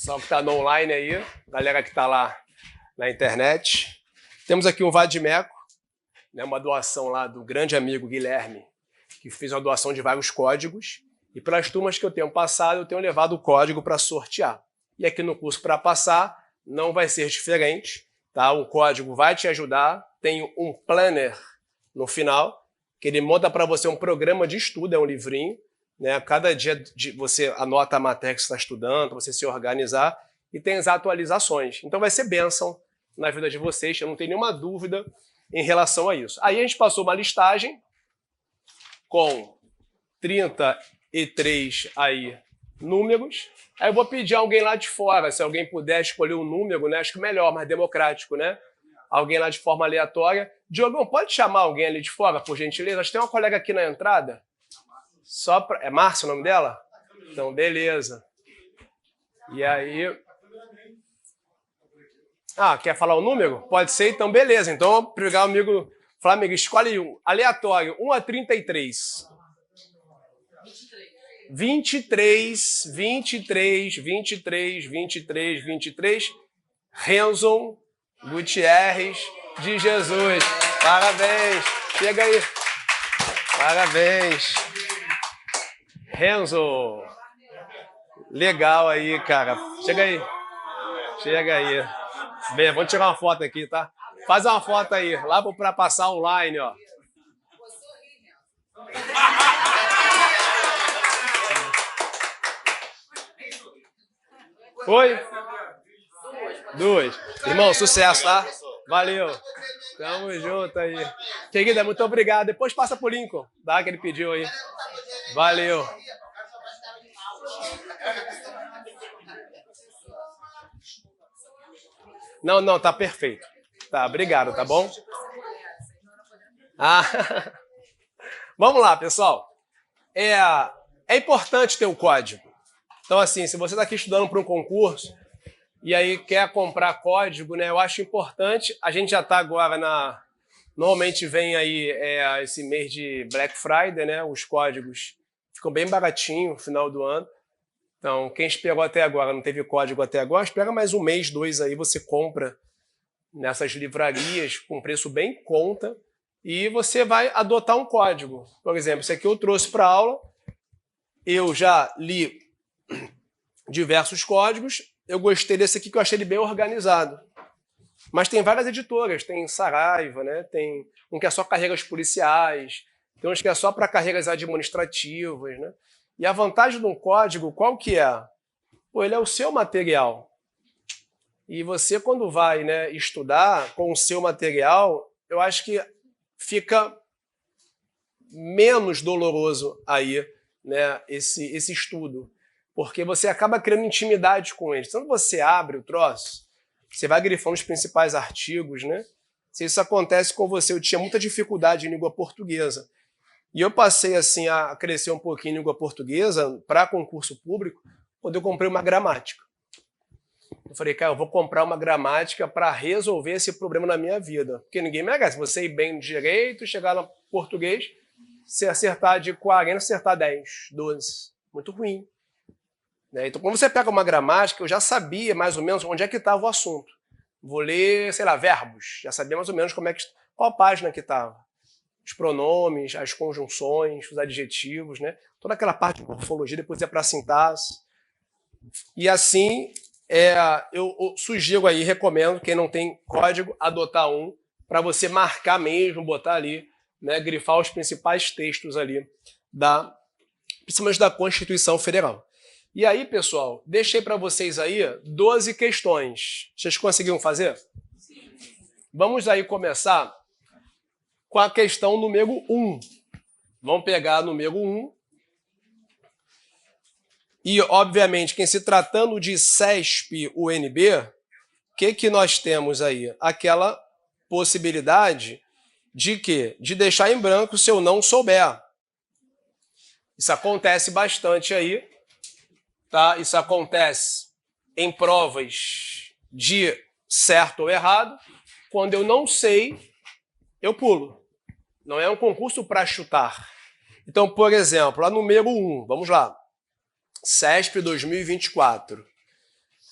pessoal que está no online aí, galera que está lá na internet. Temos aqui um vadimeco, né, uma doação lá do grande amigo Guilherme, que fez uma doação de vários códigos. E pelas turmas que eu tenho passado, eu tenho levado o código para sortear. E aqui no curso para passar não vai ser diferente, tá? O código vai te ajudar. Tem um planner no final, que ele monta para você um programa de estudo, é um livrinho, né? Cada dia você anota a matéria que você está estudando, para você se organizar, e tem as atualizações. Então vai ser bênção na vida de vocês, eu não tenho nenhuma dúvida em relação a isso. Aí a gente passou uma listagem com 33 aí números. Aí eu vou pedir a alguém lá de fora, se alguém puder escolher um número, né? Acho que melhor, mais democrático, né? Alguém lá de forma aleatória. Diogão, pode chamar alguém ali de fora, por gentileza? Acho que tem uma colega aqui na entrada. Só pra... É Márcia o nome dela? Então, beleza. E aí... Ah, quer falar o número? Pode ser, então beleza. Então, vou pegar o amigo Flamengo. Escolhe um. Aleatório, 1 a 33. 23, 23, 23, 23, 23. Renzo Gutierrez de Jesus. Parabéns. Chega aí. Parabéns. Renzo. Legal aí, cara. Chega aí. Chega aí. Bem, vamos tirar uma foto aqui, tá? Faz uma foto aí, lá para passar online, ó. Foi? Duas. Irmão, sucesso, tá? Valeu. Tamo junto aí. Querida, muito obrigado. Depois passa pro Lincoln, tá? Que ele pediu aí. Valeu. Não, tá perfeito. Tá, obrigado, tá bom? Ah. Vamos lá, pessoal. É importante ter o código. Então, assim, se você está aqui estudando para um concurso e aí quer comprar código, né? Eu acho importante. A gente já está agora na... Normalmente vem aí esse mês de Black Friday, né? Os códigos ficam bem baratinho no final do ano. Então, quem esperou até agora, não teve código até agora, espera mais um mês, 2 aí, você compra nessas livrarias com preço bem em conta e você vai adotar um código. Por exemplo, esse aqui eu trouxe para aula, eu já li diversos códigos, eu gostei desse aqui que eu achei ele bem organizado. Mas tem várias editoras, tem Saraiva, né? Tem um que é só carreiras policiais, tem uns que é só para carreiras administrativas, né? E a vantagem de um código, qual que é? Pô, ele é o seu material. E você, quando vai, né, estudar com o seu material, eu acho que fica menos doloroso aí, né, esse estudo. Porque você acaba criando intimidade com ele. Quando você abre o troço, você vai grifando os principais artigos, né? Se isso acontece com você, eu tinha muita dificuldade em língua portuguesa. E eu passei assim a crescer um pouquinho em língua portuguesa para concurso público, quando eu comprei uma gramática. Eu falei, cara, eu vou comprar uma gramática para resolver esse problema na minha vida. Porque ninguém merece. Você ir bem no direito, chegar no português, se acertar de 40, acertar 10, 12. Muito ruim. Então, quando você pega uma gramática, eu já sabia mais ou menos onde é que estava o assunto. Vou ler, sei lá, verbos. Já sabia mais ou menos qual a página que estava. Os pronomes, as conjunções, os adjetivos, né? Toda aquela parte de morfologia, depois é para a sintaxe. E assim, eu sugiro aí, recomendo, quem não tem código, adotar um, para você marcar mesmo, botar ali, né, grifar os principais textos ali, principalmente da Constituição Federal. E aí, pessoal, deixei para vocês aí 12 questões. Vocês conseguiram fazer? Sim. Vamos aí começar com a questão número 1. Vamos pegar a número 1. E, obviamente, quem se tratando de CESP-UNB, o que nós temos aí? Aquela possibilidade de quê? De deixar em branco se eu não souber. Isso acontece bastante aí, tá? Isso acontece em provas de certo ou errado. Quando eu não sei, eu pulo. Não é um concurso para chutar. Então, por exemplo, a número 1, vamos lá. CESP 2024.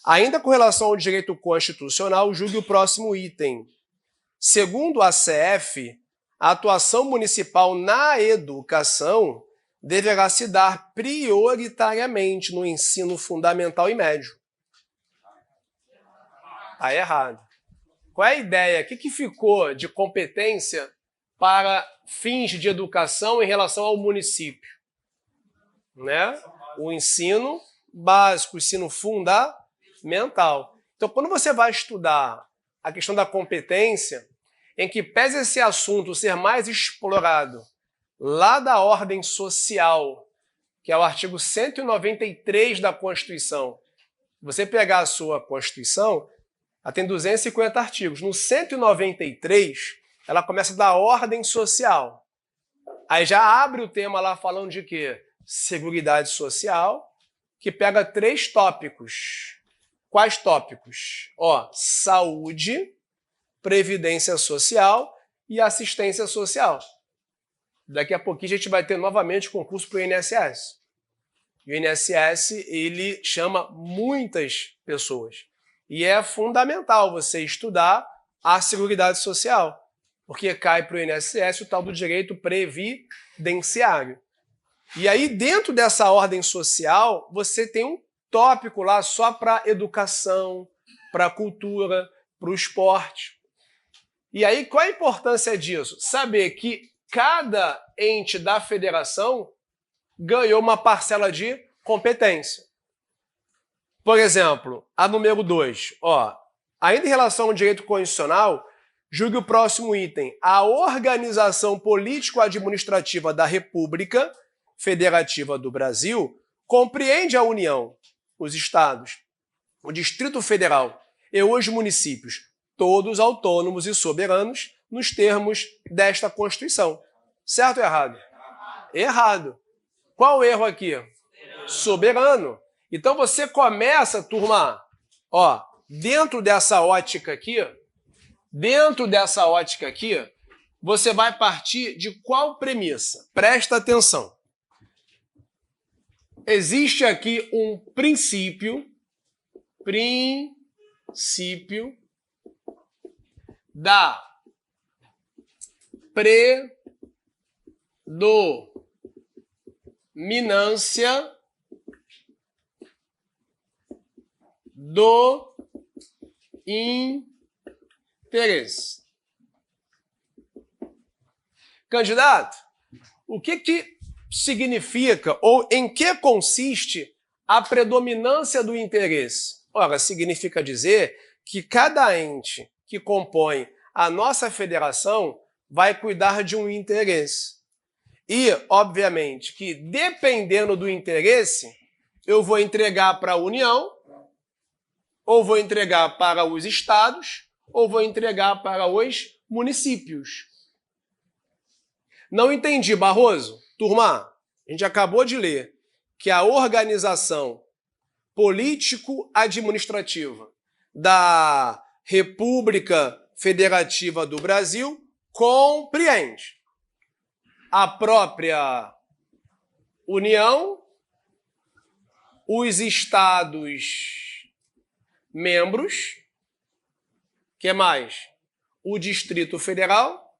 Ainda com relação ao direito constitucional, julgue o próximo item. Segundo a CF, a atuação municipal na educação deverá se dar prioritariamente no ensino fundamental e médio. Está errado. Qual é a ideia? O que ficou de competência para fins de educação em relação ao município? Né? O ensino básico, o ensino fundamental. Então, quando você vai estudar a questão da competência, em que pese esse assunto ser mais explorado lá da ordem social, que é o artigo 193 da Constituição. Você pegar a sua Constituição, ela tem 250 artigos. No 193, ela começa da ordem social. Aí já abre o tema lá falando de quê? Seguridade social, que pega 3 tópicos. Quais tópicos? Saúde, previdência social e assistência social. Daqui a pouquinho a gente vai ter novamente concurso para o INSS. E o INSS, ele chama muitas pessoas. E é fundamental você estudar a Seguridade Social, porque cai para o INSS o tal do direito previdenciário. E aí, dentro dessa ordem social, você tem um tópico lá só para educação, para cultura, para o esporte. E aí, qual a importância disso? Saber que cada ente da federação ganhou uma parcela de competência. Por exemplo, a número 2, ainda em relação ao direito constitucional, julgue o próximo item. A organização político-administrativa da República Federativa do Brasil compreende a União, os estados, o Distrito Federal e os municípios, todos autônomos e soberanos, nos termos desta Constituição. Certo ou errado? Errado. Qual o erro aqui? Soberano. Então você começa, turma, dentro dessa ótica aqui, você vai partir de qual premissa? Presta atenção. Existe aqui um princípio da predominância do interesse. Candidato, o que significa ou em que consiste a predominância do interesse? Ora, significa dizer que cada ente que compõe a nossa federação vai cuidar de um interesse. E, obviamente, que dependendo do interesse, eu vou entregar para a União, ou vou entregar para os estados, ou vou entregar para os municípios. Não entendi, Barroso? Turma, a gente acabou de ler que a organização político-administrativa da República Federativa do Brasil compreende a própria União, os estados membros, que mais? O Distrito Federal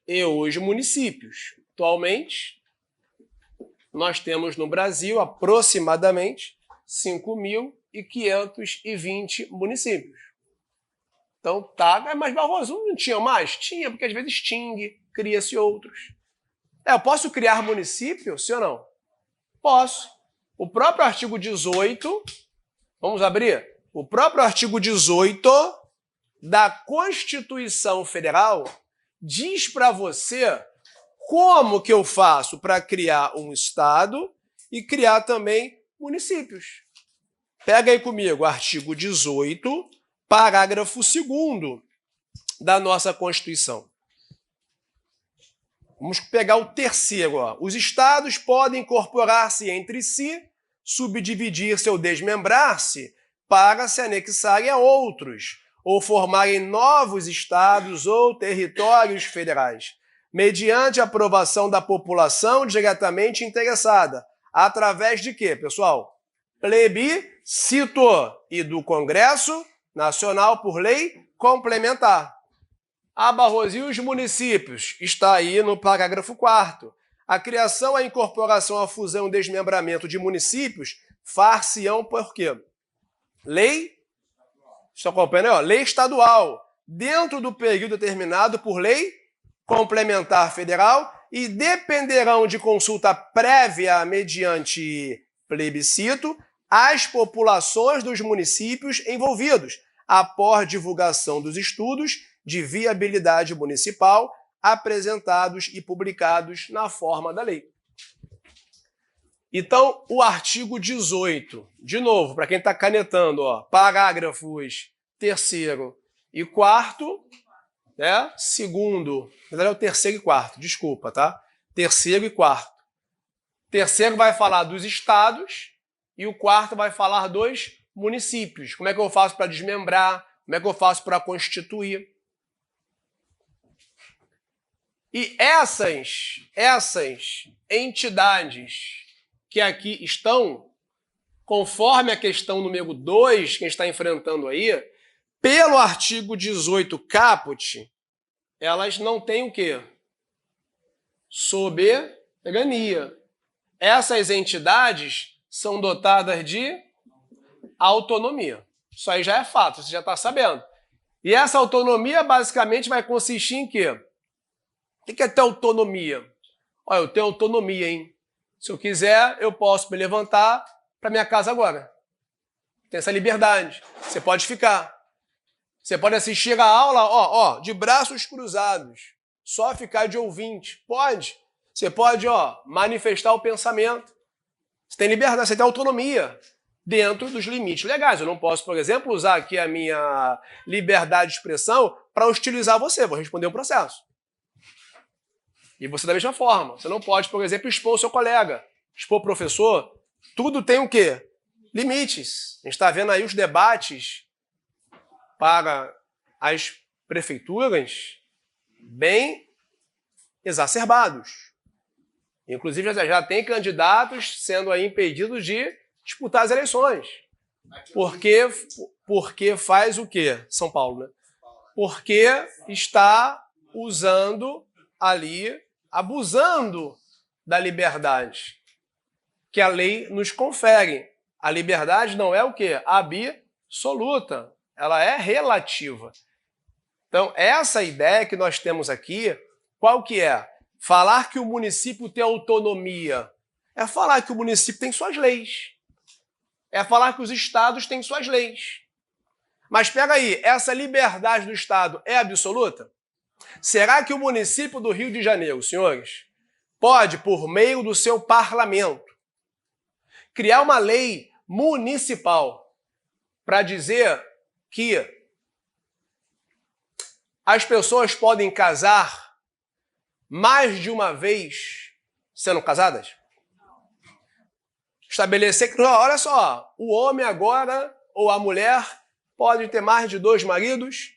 e os municípios. Atualmente, nós temos no Brasil aproximadamente 5.520 municípios. Então tá, mas Barroso, não tinha mais? Tinha, porque às vezes extingue, cria-se outros. Eu posso criar município, sim ou não? Posso. O próprio artigo 18, vamos abrir? O próprio artigo 18 da Constituição Federal diz para você como que eu faço para criar um estado e criar também municípios. Pega aí comigo, artigo 18, parágrafo 2º da nossa Constituição. Vamos pegar o terceiro. Os estados podem incorporar-se entre si, subdividir-se ou desmembrar-se para se anexarem a outros, ou formarem novos estados ou territórios federais, mediante a aprovação da população diretamente interessada. Através de quê, pessoal? plebiscito e do Congresso Nacional por lei complementar. Barroso, e os municípios? Está aí no parágrafo 4º. A criação, a incorporação, a fusão e o desmembramento de municípios far-se-ão por quê? Lei, só acompanha, ó, lei estadual, dentro do período determinado por lei complementar federal e dependerão de consulta prévia mediante plebiscito às populações dos municípios envolvidos, após divulgação dos estudos de viabilidade municipal apresentados e publicados na forma da lei. Então, o artigo 18, de novo, para quem está canetando, ó, parágrafos 3º e 4º, né? Segundo, na verdade é o 3º e 4º, desculpa, tá? 3º e 4º. 3º vai falar dos estados e o 4º vai falar dos municípios. Como é que eu faço para desmembrar? Como é que eu faço para constituir? E essas entidades que aqui estão, conforme a questão número 2 que a gente está enfrentando aí, pelo artigo 18 caput, elas não têm o quê? Soberania. Essas entidades são dotadas de autonomia. Isso aí já é fato, você já está sabendo. E essa autonomia basicamente vai consistir em quê? O que é ter autonomia? Olha, eu tenho autonomia, hein? Se eu quiser, eu posso me levantar para minha casa agora. Tem essa liberdade. Você pode ficar. Você pode assistir a aula, de braços cruzados. Só ficar de ouvinte. Pode. Você pode, manifestar o pensamento. Você tem liberdade, você tem autonomia dentro dos limites legais. Eu não posso, por exemplo, usar aqui a minha liberdade de expressão para hostilizar você. Vou responder um processo. E você da mesma forma. Você não pode, por exemplo, expor o seu colega, expor o professor. Tudo tem o quê? Limites. A gente está vendo aí os debates para as prefeituras bem exacerbados. Inclusive, já tem candidatos sendo aí impedidos de disputar as eleições. Porque faz o quê? São Paulo, né? Porque está usando ali, abusando da liberdade que a lei nos confere. A liberdade não é o quê? Absoluta. Ela é relativa. Então, essa ideia que nós temos aqui, qual que é? Falar que o município tem autonomia é falar que o município tem suas leis. É falar que os estados têm suas leis. Mas pega aí, essa liberdade do estado é absoluta? Será que o município do Rio de Janeiro, senhores, pode, por meio do seu parlamento, criar uma lei municipal para dizer que as pessoas podem casar mais de uma vez sendo casadas? Estabelecer que, olha só, o homem agora, ou a mulher, pode ter mais de 2 maridos,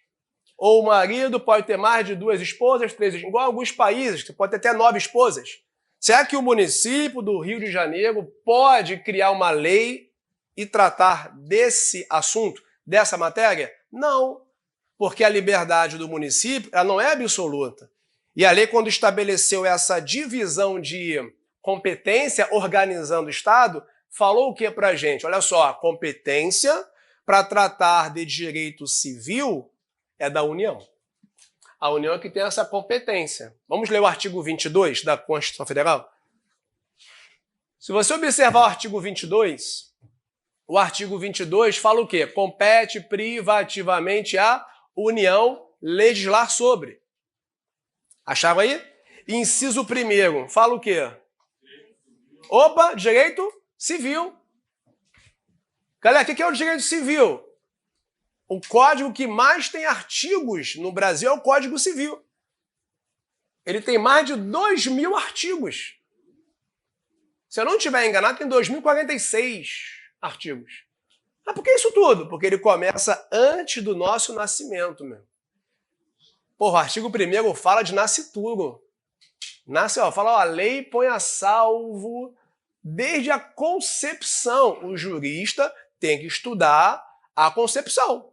ou o marido pode ter mais de 2 esposas, 3, igual alguns países, que pode ter até 9 esposas. Será que o município do Rio de Janeiro pode criar uma lei e tratar desse assunto, dessa matéria? Não, porque a liberdade do município ela não é absoluta. E a lei, quando estabeleceu essa divisão de competência organizando o Estado, falou o que para a gente? Olha só, a competência para tratar de direito civil é da União. A União é que tem essa competência. Vamos ler o artigo 22 da Constituição Federal? Se você observar o artigo 22 fala o quê? Compete privativamente à União legislar sobre. Acharam aí? Inciso 1º, fala o quê? Opa, direito civil. Galera, o que é o direito civil? O código que mais tem artigos no Brasil é o Código Civil. Ele tem mais de 2.000 artigos. Se eu não estiver enganado, tem 2.046 artigos. Mas por que isso tudo? Porque ele começa antes do nosso nascimento, meu. Porra, o artigo 1º fala de nascituro. Fala, a lei põe a salvo Desde a concepção, o jurista tem que estudar a concepção.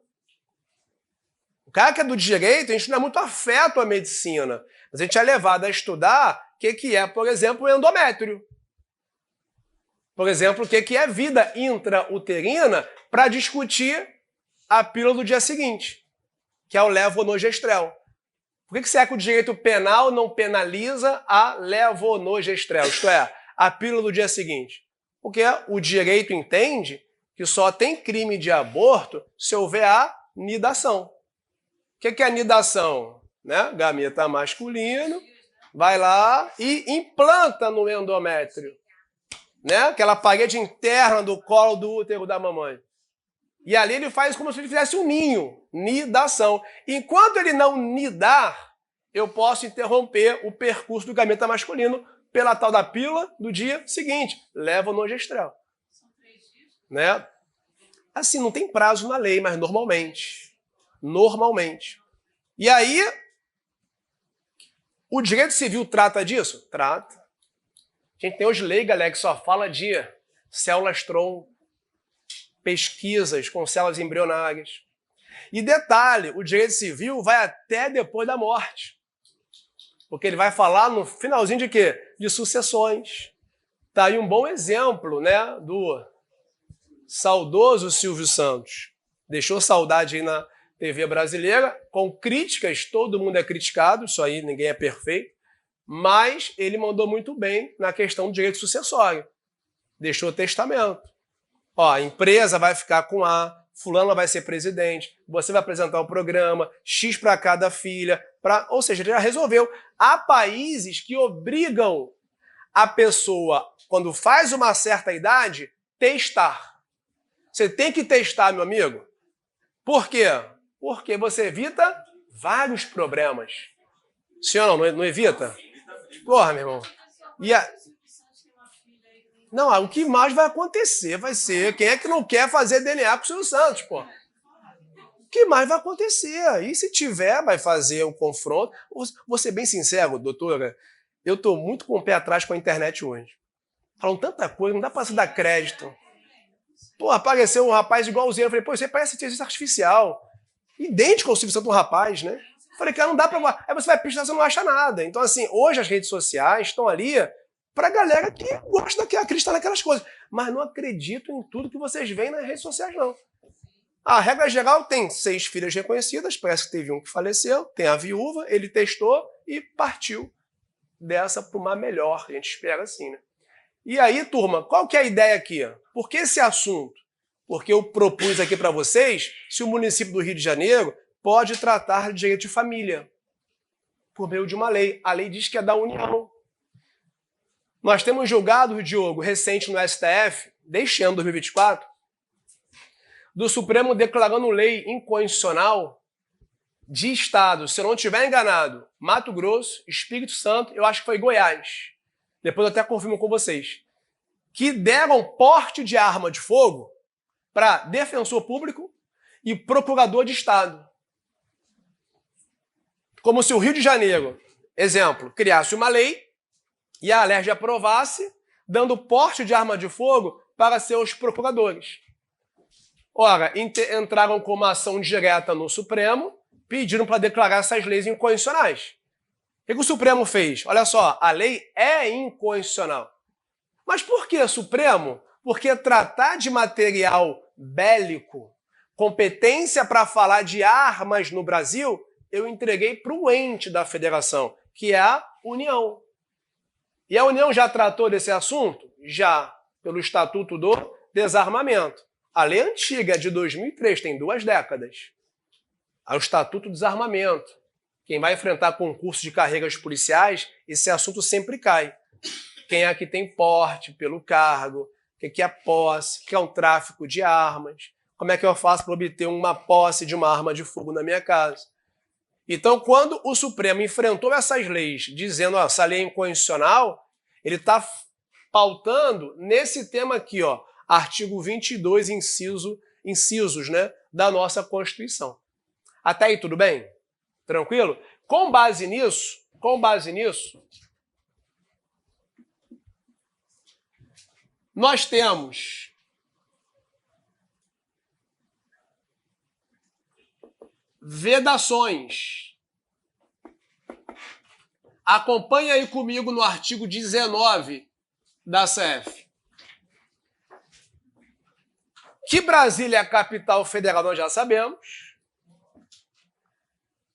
O cara que é do direito, a gente não é muito afeto à medicina, mas a gente é levado a estudar o que é, por exemplo, o endométrio. Por exemplo, o que é vida intrauterina para discutir a pílula do dia seguinte, que é o levonorgestrel. Por que será que o direito penal não penaliza a levonorgestrel, isto é, a pílula do dia seguinte? Porque o direito entende que só tem crime de aborto se houver a nidação. O que é a nidação? Né? Gameta masculino vai lá e implanta no endométrio, né? Aquela parede interna do colo do útero da mamãe. E ali ele faz como se ele fizesse um ninho, nidação. Enquanto ele não nidar, eu posso interromper o percurso do gameta masculino pela tal da pílula do dia seguinte, levonorgestrel. Né? Assim, não tem prazo na lei, mas normalmente. Normalmente. E aí, o direito civil trata disso? Trata. A gente tem hoje lei, galera, que só fala de células-tronco, pesquisas com células embrionárias. E detalhe, o direito civil vai até depois da morte. Porque ele vai falar no finalzinho de quê? De sucessões. Tá aí um bom exemplo, né, do saudoso Silvio Santos. Deixou saudade aí na TV brasileira, com críticas, todo mundo é criticado, isso aí ninguém é perfeito, mas ele mandou muito bem na questão do direito sucessório. Deixou testamento. Ó, a empresa vai ficar com A, fulano vai ser presidente, você vai apresentar o programa, X para cada filha, ou seja, ele já resolveu. Há países que obrigam a pessoa, quando faz uma certa idade, testar. Você tem que testar, meu amigo. Por quê? Porque você evita vários problemas. Sim ou não? Não evita? Porra, meu irmão. Não, o que mais vai acontecer vai ser... Quem é que não quer fazer DNA com o Silvio Santos, pô? O que mais vai acontecer? E se tiver, vai fazer um confronto. Vou ser bem sincero, doutora, eu estou muito com o pé atrás com a internet hoje. Falam tanta coisa, não dá para se dar crédito. Pô, apareceu um rapaz igualzinho. Eu falei, pô, isso aí parece inteligência artificial. Idêntico ao Silvio Santos, um rapaz, né? Eu falei, cara, não dá pra... Aí você vai pesquisar, você não acha nada. Então, assim, hoje as redes sociais estão ali pra galera que gosta de acreditar naquelas coisas. Mas não acredito em tudo que vocês veem nas redes sociais, não. A regra geral tem 6 filhas reconhecidas, parece que teve um que faleceu, tem a viúva, ele testou e partiu dessa para uma melhor. A gente espera assim, né? E aí, turma, qual que é a ideia aqui? Por que esse assunto? Porque eu propus aqui para vocês se o município do Rio de Janeiro pode tratar de direito de família por meio de uma lei. A lei diz que é da União. Nós temos julgado, Diogo, recente no STF, desde ano 2024, do Supremo declarando lei inconstitucional de estado, se eu não estiver enganado, Mato Grosso, Espírito Santo, eu acho que foi Goiás. Depois eu até confirmo com vocês. Que deram porte de arma de fogo para defensor público e procurador de estado. Como se o Rio de Janeiro, exemplo, criasse uma lei e a Alerj aprovasse, dando porte de arma de fogo para seus procuradores. Ora, entraram com uma ação direta no Supremo, pediram para declarar essas leis inconstitucionais. O que o Supremo fez? Olha só, a lei é inconstitucional. Mas por que, Supremo? Porque tratar de material bélico, competência para falar de armas no Brasil, eu entreguei para o ente da federação, que é a União. E a União já tratou desse assunto? Já, pelo Estatuto do Desarmamento. A lei antiga é de 2003, tem 2 décadas. O Estatuto do Desarmamento. Quem vai enfrentar concurso de carreiras policiais, esse assunto sempre cai. Quem é que tem porte pelo cargo, o que é posse, o que é um tráfico de armas, como é que eu faço para obter uma posse de uma arma de fogo na minha casa. Então, quando o Supremo enfrentou essas leis, dizendo essa lei é inconstitucional, ele está pautando nesse tema aqui, ó, artigo 22, incisos, né, da nossa Constituição. Até aí, tudo bem? Tranquilo? Com base nisso, nós temos vedações. Acompanha aí comigo no artigo 19 da CF. Que Brasília é a capital federal, nós já sabemos.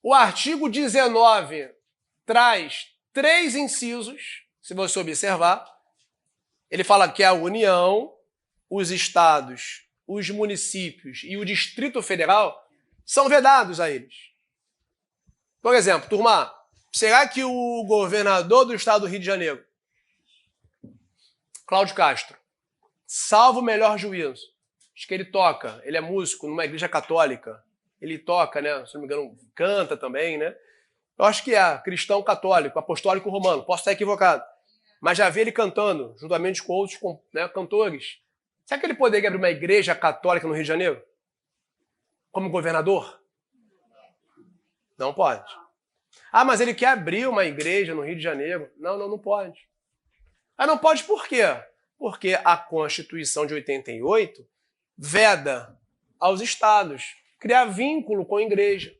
O artigo 19 traz 3 incisos, se você observar. Ele fala que a União, os estados, os municípios e o Distrito Federal são vedados a eles. Por exemplo, turma, será que o governador do estado do Rio de Janeiro, Cláudio Castro, salvo o melhor juízo, acho que ele toca, ele é músico numa igreja católica, ele toca, né, se não me engano, canta também, né? Eu acho que é cristão católico, apostólico romano, posso estar equivocado, mas já vi ele cantando, juntamente com outros cantores. Será que ele poderia abrir uma igreja católica no Rio de Janeiro? Como governador? Não pode. Ah, mas ele quer abrir uma igreja no Rio de Janeiro. Não pode. Ah, não pode por quê? Porque a Constituição de 88 veda aos estados criar vínculo com a igreja.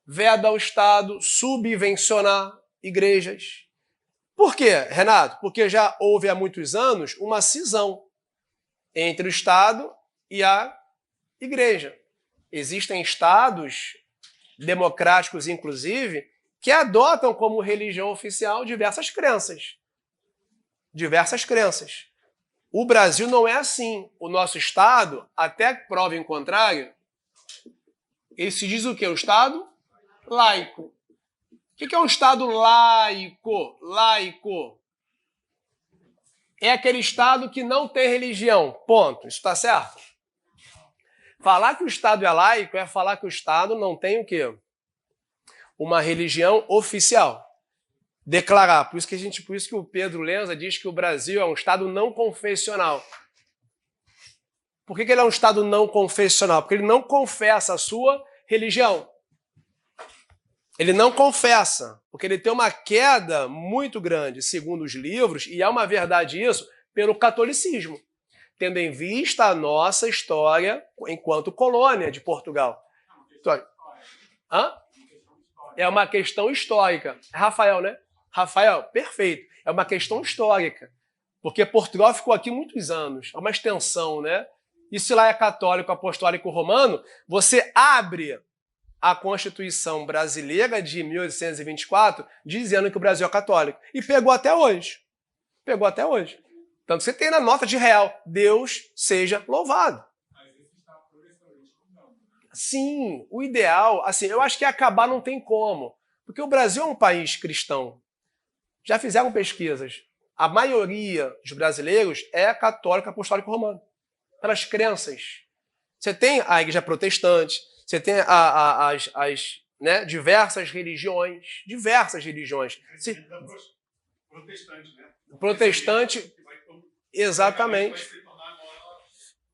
Veda ao Estado subvencionar igrejas. Por quê, Renato? Porque já houve há muitos anos uma cisão entre o Estado e a igreja. Existem estados democráticos, inclusive, que adotam como religião oficial diversas crenças. Diversas crenças. O Brasil não é assim. O nosso Estado, até prova em contrário, ele se diz o quê? O Estado laico. O que é um Estado laico? Laico. É aquele Estado que não tem religião. Ponto. Isso está certo? Falar que o Estado é laico é falar que o Estado não tem o quê? Uma religião oficial. Declarar. Por isso que o Pedro Lenza diz que o Brasil é um Estado não confessional. Por que ele é um Estado não confessional? Porque ele não confessa a sua religião. Ele não confessa, porque ele tem uma queda muito grande, segundo os livros, e é uma verdade isso, pelo catolicismo, tendo em vista a nossa história enquanto colônia de Portugal. Hã? É uma questão histórica. É Rafael, né? Rafael, perfeito. É uma questão histórica, porque Portugal ficou aqui muitos anos. É uma extensão, né? E se lá é católico, apostólico, romano, você abre a Constituição brasileira de 1824 dizendo que o Brasil é católico. E pegou até hoje. Pegou até hoje. Tanto que você tem na nota de real, Deus seja louvado. Sim, o ideal, assim, eu acho que acabar não tem como. Porque o Brasil é um país cristão. Já fizeram pesquisas. A maioria dos brasileiros é católico, apostólico romano. Pelas crenças. Você tem a igreja protestante, você tem as né, diversas religiões. Diversas religiões. Protestante, né? Protestante, exatamente.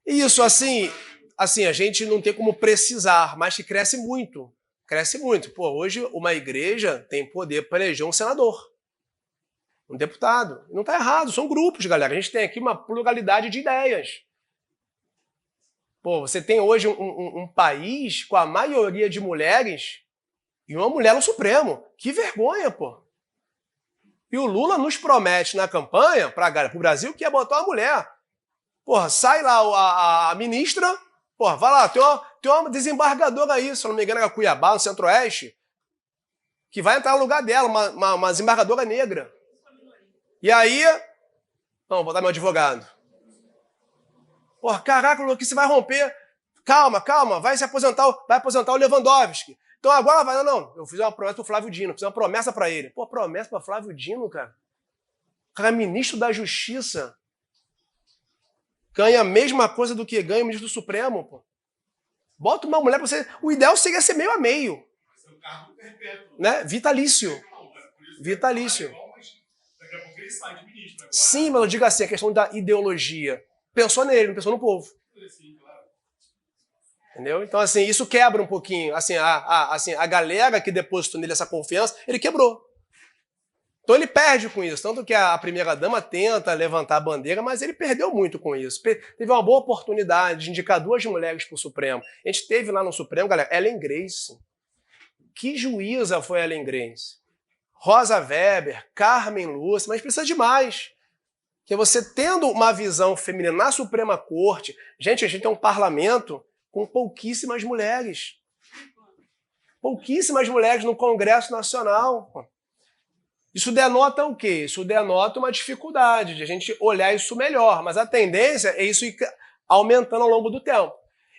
Isso, assim, a gente não tem como precisar, mas que cresce muito. Cresce muito. Pô, hoje uma igreja tem poder para eleger um senador, um deputado. Não está errado, são grupos, galera. A gente tem aqui uma pluralidade de ideias. Pô, você tem hoje um país com a maioria de mulheres e uma mulher no Supremo. Que vergonha, pô. E o Lula nos promete na campanha para o Brasil que ia botar uma mulher. Porra, sai lá a ministra, porra, vai lá, tem uma desembargadora aí, se eu não me engano, é Cuiabá, no Centro-Oeste, que vai entrar no lugar dela, uma desembargadora negra. E aí, não, vou botar meu advogado. Porra, caraca, o que você vai romper? Calma, vai aposentar o Lewandowski. Então agora vai, não, eu fiz uma promessa pro Flávio Dino, fiz uma promessa para ele. Pô, promessa para Flávio Dino, cara. O cara é ministro da Justiça. Ganha a mesma coisa do que ganha o ministro do Supremo, pô. Bota uma mulher pra você. O ideal seria ser meio a meio. Né? Vitalício. Vitalício. Sim, mas eu digo assim, a questão da ideologia. Pensou nele, não pensou no povo. Entendeu? Então, assim, isso quebra um pouquinho. Assim, a galera que depositou nele essa confiança, ele quebrou. Então ele perde com isso, tanto que a primeira-dama tenta levantar a bandeira, mas ele perdeu muito com isso. Teve uma boa oportunidade de indicar 2 mulheres para o Supremo. A gente teve lá no Supremo, galera, Ellen Grace. Que juíza foi Ellen Grace? Rosa Weber, Carmen Lúcia, mas precisa de mais. Que você tendo uma visão feminina na Suprema Corte, gente, a gente tem um parlamento com pouquíssimas mulheres. Pouquíssimas mulheres no Congresso Nacional. Isso denota o quê? Isso denota uma dificuldade de a gente olhar isso melhor, mas a tendência é isso ir aumentando ao longo do tempo.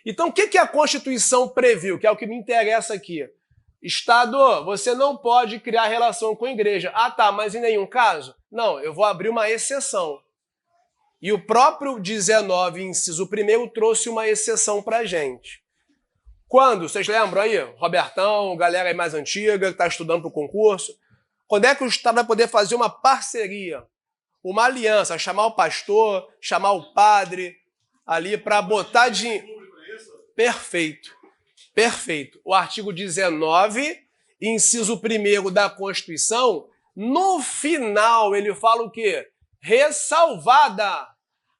Então, o que a Constituição previu, que é o que me interessa aqui? Estado, você não pode criar relação com a igreja. Ah, tá, mas em nenhum caso? Não, eu vou abrir uma exceção. E o próprio 19, inciso 1º, trouxe uma exceção para a gente. Quando, vocês lembram aí, Robertão, galera aí mais antiga, que está estudando para o concurso, quando é que o Estado vai poder fazer uma parceria, uma aliança, chamar o pastor, chamar o padre ali para botar dinheiro? Perfeito, perfeito. O artigo 19, inciso 1º da Constituição, no final ele fala o quê? Ressalvada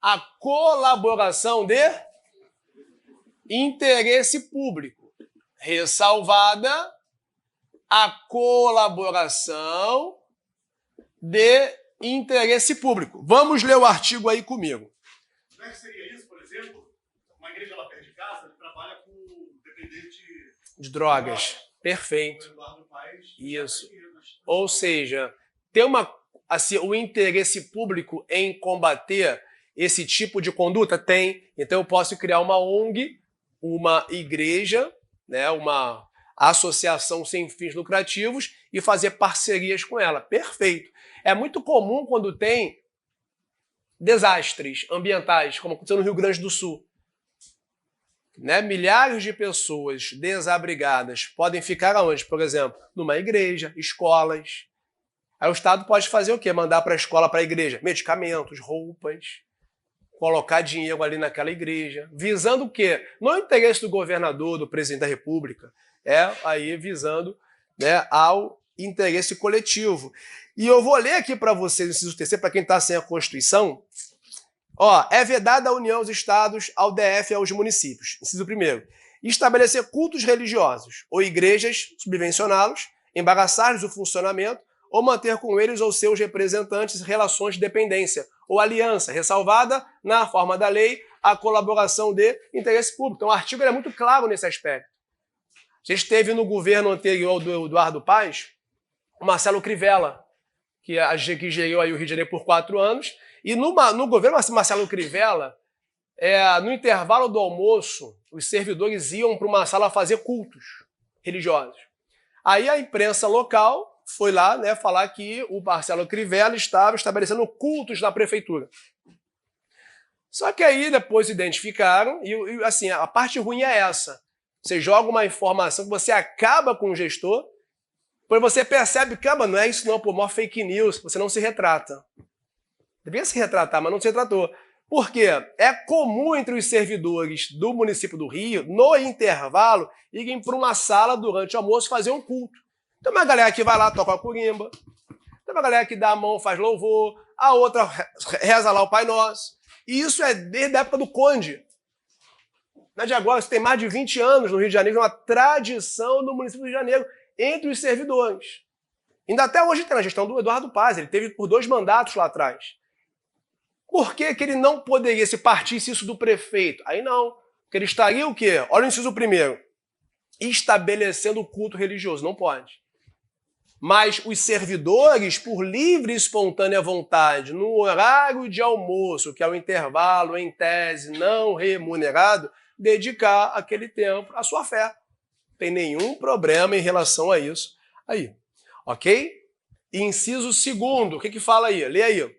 a colaboração de interesse público. Ressalvada a colaboração de interesse público. Vamos ler o artigo aí comigo. Como é que seria isso, por exemplo? Uma igreja lá perto de casa que trabalha com dependente de drogas. Perfeito. Isso. Ou seja, ter o interesse público em combater esse tipo de conduta? Tem. Então eu posso criar uma ONG, uma igreja, né, uma associação sem fins lucrativos e fazer parcerias com ela. Perfeito. É muito comum quando tem desastres ambientais, como aconteceu no Rio Grande do Sul. Né? Milhares de pessoas desabrigadas podem ficar aonde? Por exemplo, numa igreja, escolas. Aí o Estado pode fazer o quê? Mandar para a escola, para a igreja, medicamentos, roupas, colocar dinheiro ali naquela igreja, visando o quê? Não é o interesse do governador, do presidente da República, é aí visando, né, ao interesse coletivo. E eu vou ler aqui para vocês, inciso terceiro, para quem está sem a Constituição. Ó, é vedada a União aos Estados, ao DF e aos municípios. Inciso 1º. Estabelecer cultos religiosos ou igrejas, subvencioná-los, embaraçar-lhes o funcionamento ou manter com eles ou seus representantes relações de dependência ou aliança, ressalvada, na forma da lei, a colaboração de interesse público. Então o artigo é muito claro nesse aspecto. A gente teve no governo anterior do Eduardo Paes, o Marcelo Crivella, que geriu aí o Rio de Janeiro por 4 anos, e no governo Marcelo Crivella, no intervalo do almoço, os servidores iam para uma sala fazer cultos religiosos. Aí a imprensa local foi lá, né, falar que o Marcelo Crivella estava estabelecendo cultos na prefeitura. Só que aí depois identificaram, e assim, a parte ruim é essa. Você joga uma informação que você acaba com o gestor, depois você percebe que, não é isso não, pô, maior fake news, você não se retrata. Devia se retratar, mas não se retratou. Por quê? É comum entre os servidores do município do Rio, no intervalo, irem para uma sala durante o almoço fazer um culto. Tem uma galera que vai lá, toca a corimba, tem uma galera que dá a mão, faz louvor, a outra reza lá o Pai Nosso. E isso é desde a época do Conde. Não é de agora, isso tem mais de 20 anos no Rio de Janeiro, é uma tradição no município do Rio de Janeiro, entre os servidores. Ainda até hoje tem na gestão do Eduardo Paes, ele teve por 2 mandatos lá atrás. Por que ele não poderia, se partisse isso do prefeito? Aí não, porque ele estaria o quê? Olha o inciso 1º, estabelecendo o culto religioso, não pode. Mas os servidores, por livre e espontânea vontade, no horário de almoço, que é o intervalo, em tese, não remunerado, dedicar aquele tempo à sua fé. Não tem nenhum problema em relação a isso aí. Ok? Inciso 2º, o que fala aí? Lê aí.